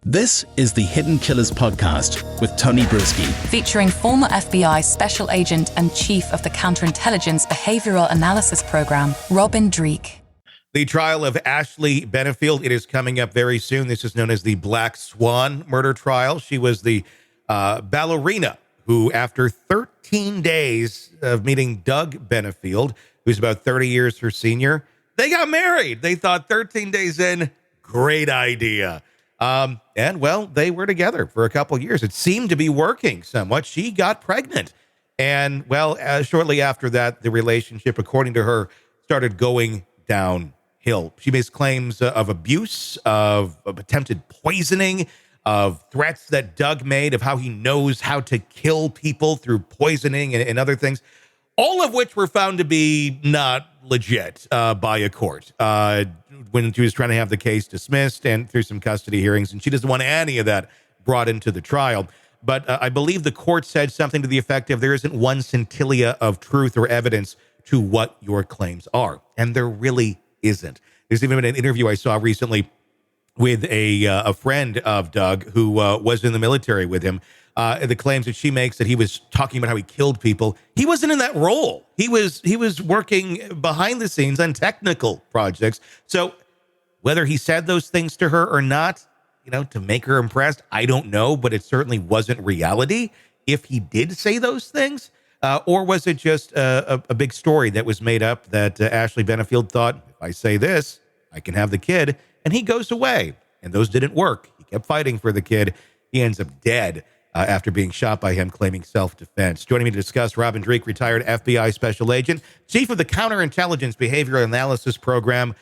This is the Hidden Killers podcast with Tony Brueski, featuring former FBI Special Agent and Chief of the Counterintelligence Behavioral Analysis Program, Robin Dreeke. The trial of Ashley Benefield, it is coming up very soon. This is known as the Black Swan murder trial. She was the ballerina who, after 13 days of meeting Doug Benefield, who's about 30 years her senior, they got married. They thought 13 days in, great idea. And well, they were together for a couple years. It seemed to be working somewhat. She got pregnant. And well, shortly after that, the relationship, according to her, started going downhill. She makes claims of abuse, of attempted poisoning, of threats that Doug made, of how he knows how to kill people through poisoning and other things, all of which were found to be not legit by a court when she was trying to have the case dismissed and through some custody hearings, and she doesn't want any of that brought into the trial. But I believe the court said something to the effect of there isn't one scintilla of truth or evidence to what your claims are, and there really isn't. There's even been an interview I saw recently with a friend of Doug who was in the military with him. The claims that she makes that he was talking about how he killed people. He wasn't in that role. He was working behind the scenes on technical projects. So whether he said those things to her or not, to make her impressed, I don't know, but it certainly wasn't reality if he did say those things. Or was it just a big story that was made up that Ashley Benefield thought, if I say this, I can have the kid, and he goes away. And those didn't work. He kept fighting for the kid. He ends up dead after being shot by him, claiming self-defense. Joining me to discuss, Robin Dreeke, retired FBI Special Agent, Chief of the Counterintelligence Behavioral Analysis Program.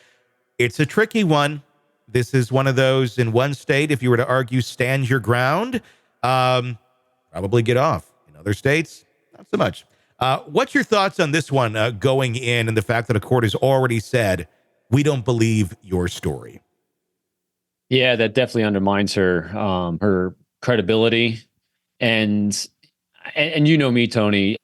It's a tricky one. This is one of those in one state, if you were to argue, stand your ground, probably get off. In other states, not so much. What's your thoughts on this one going in and the fact that a court has already said, we don't believe your story? Yeah, that definitely undermines her her credibility. And you know me, Tony,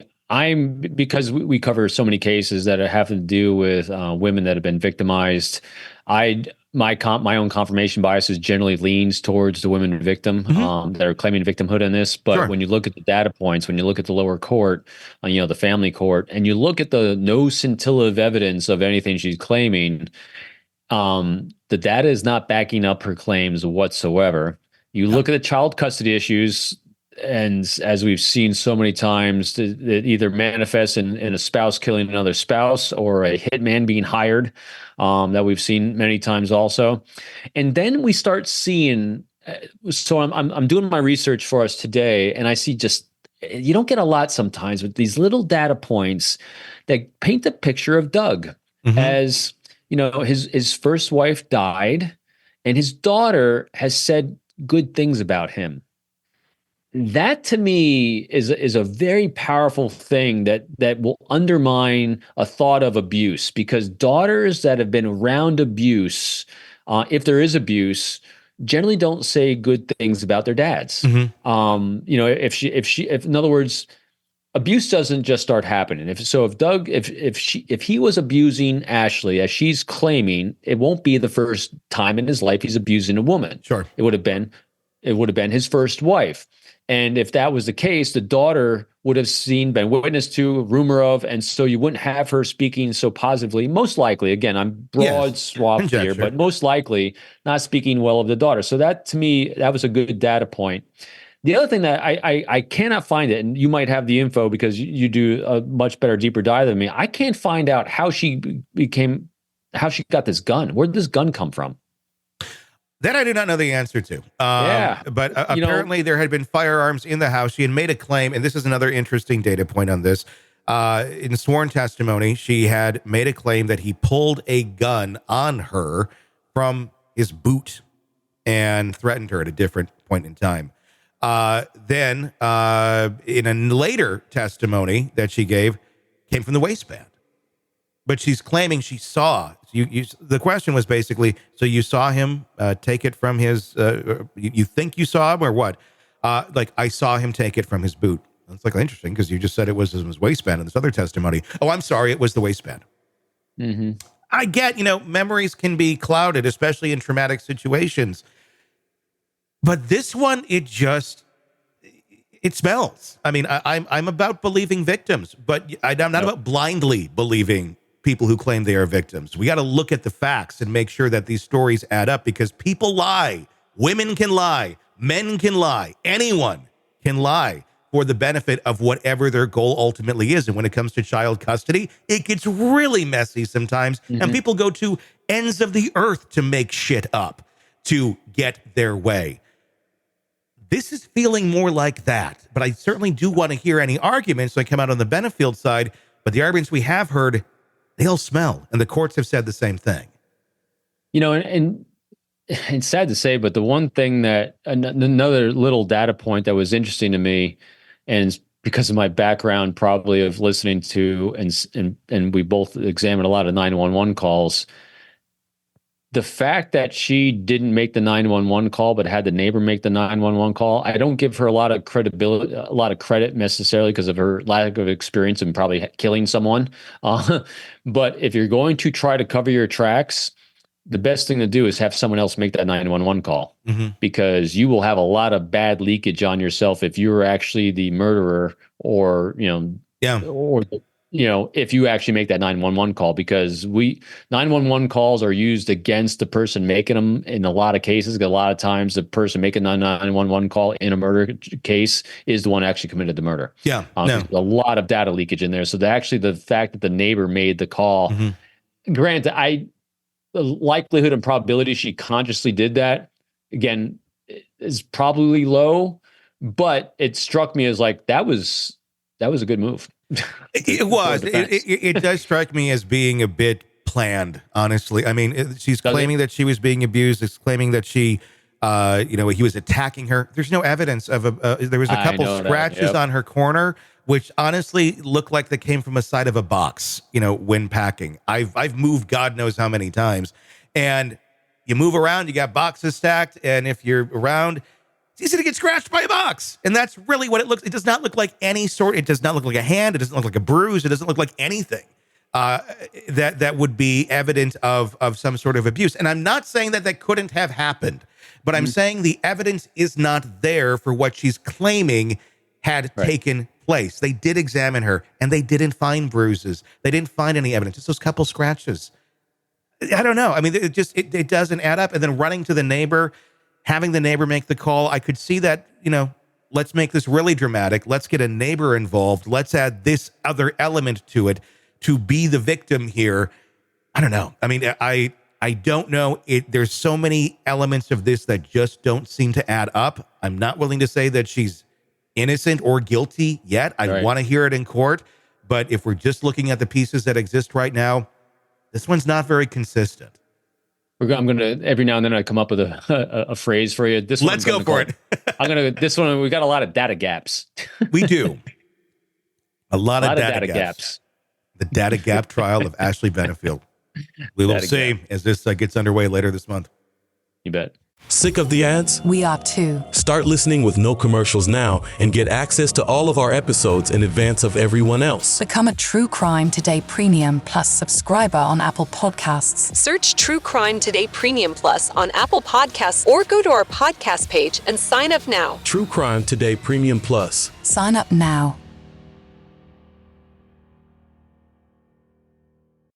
because we cover so many cases that have to do with women that have been victimized. My own confirmation bias generally leans towards the women victim that are claiming victimhood in this. But when you look at the data points, when you look at the lower court, the family court, and you look at the no scintilla of evidence of anything she's claiming, the data is not backing up her claims whatsoever. You look at the child custody issues, and as we've seen so many times, it either manifests in a spouse killing another spouse or a hitman being hired, that we've seen many times also. And then we start seeing, so I'm doing my research for us today, and I see you don't get a lot sometimes with these little data points that paint the picture of Doug as, his first wife died and his daughter has said good things about him. That to me is a very powerful thing that will undermine a thought of abuse, because daughters that have been around abuse, if there is abuse, generally don't say good things about their dads. If in other words, abuse doesn't just start happening. If he was abusing Ashley, as she's claiming, it won't be the first time in his life he's abusing a woman. Sure. It would have been his first wife. And if that was the case, the daughter would have been witness to, rumor of, and so you wouldn't have her speaking so positively. Most likely, again, I'm broad swath here, but most likely not speaking well of the daughter. So that, to me, that was a good data point. The other thing that I cannot find it, and you might have the info because you do a much better, deeper dive than me. I can't find out how she got this gun. Where did this gun come from? That I do not know the answer to. But apparently there had been firearms in the house. She had made a claim, and this is another interesting data point on this. In sworn testimony, she had made a claim that he pulled a gun on her from his boot and threatened her at a different point in time. Then in a later testimony that she gave, came from the waistband. But she's claiming she saw. The question was basically, so you saw him take it from his, you think you saw him or what? I saw him take it from his boot. It's interesting because you just said it was his waistband in this other testimony. Oh, I'm sorry, it was the waistband. I get, memories can be clouded, especially in traumatic situations. But this one, it smells. I mean, I'm about believing victims, but I'm not about blindly believing people who claim they are victims. We got to look at the facts and make sure that these stories add up, because people lie. Women can lie. Men can lie. Anyone can lie for the benefit of whatever their goal ultimately is. And when it comes to child custody, it gets really messy sometimes. And people go to ends of the earth to make shit up to get their way. This is feeling more like that, but I certainly do want to hear any arguments that come out on the Benefield side. But the arguments we have heard, they all smell, and the courts have said the same thing. You know, and it's sad to say, but the one thing that another little data point that was interesting to me, and it's because of my background probably of listening to and we both examined a lot of 911 calls. The fact that she didn't make the 911 call, but had the neighbor make the 911 call, I don't give her a lot of credibility, a lot of credit necessarily because of her lack of experience in probably killing someone. But if you're going to try to cover your tracks, the best thing to do is have someone else make that 911 call, because you will have a lot of bad leakage on yourself if you're actually the murderer, or, if you actually make that 911 call, because 911 calls are used against the person making them in a lot of cases. A lot of times the person making the 911 call in a murder case is the one who actually committed the murder. Yeah. There's a lot of data leakage in there. So the fact that the neighbor made the call, granted, the likelihood and probability she consciously did that, again, is probably low, but it struck me as like, that was a good move. It was. It does strike me as being a bit planned, honestly. I mean, she's claiming that she was being abused. It's claiming that she, he was attacking her. There's no evidence of there was a couple scratches on her corner, which honestly looked like they came from a side of a box, when packing. I've moved God knows how many times. And you move around, you got boxes stacked. And if you're around, it's easy to get scratched by a box. And that's really what it looks. It does not look like any sort. It does not look like a hand. It doesn't look like a bruise. It doesn't look like anything that would be evident of some sort of abuse. And I'm not saying that couldn't have happened, but I'm saying the evidence is not there for what she's claiming had taken place. They did examine her, and they didn't find bruises. They didn't find any evidence. Just those couple scratches. I don't know. I mean, it doesn't add up. And then running to the neighbor, having the neighbor make the call, I could see that, let's make this really dramatic. Let's get a neighbor involved. Let's add this other element to it to be the victim here. I don't know. I mean, I don't know. There's so many elements of this that just don't seem to add up. I'm not willing to say that she's innocent or guilty yet. I want to hear it in court. But if we're just looking at the pieces that exist right now, this one's not very consistent. I'm going to, every now and then I come up with a phrase for you. Let's go for it. This one, we got a lot of data gaps. We do. A lot of data gaps. The data gap trial of Ashley Benefield. We will see as this gets underway later this month. You bet. Sick of the ads? We are too. Start listening with no commercials now and get access to all of our episodes in advance of everyone else. Become a True Crime Today Premium Plus subscriber on Apple Podcasts. Search True Crime Today Premium Plus on Apple Podcasts or go to our podcast page and sign up now. True Crime Today Premium Plus. Sign up now.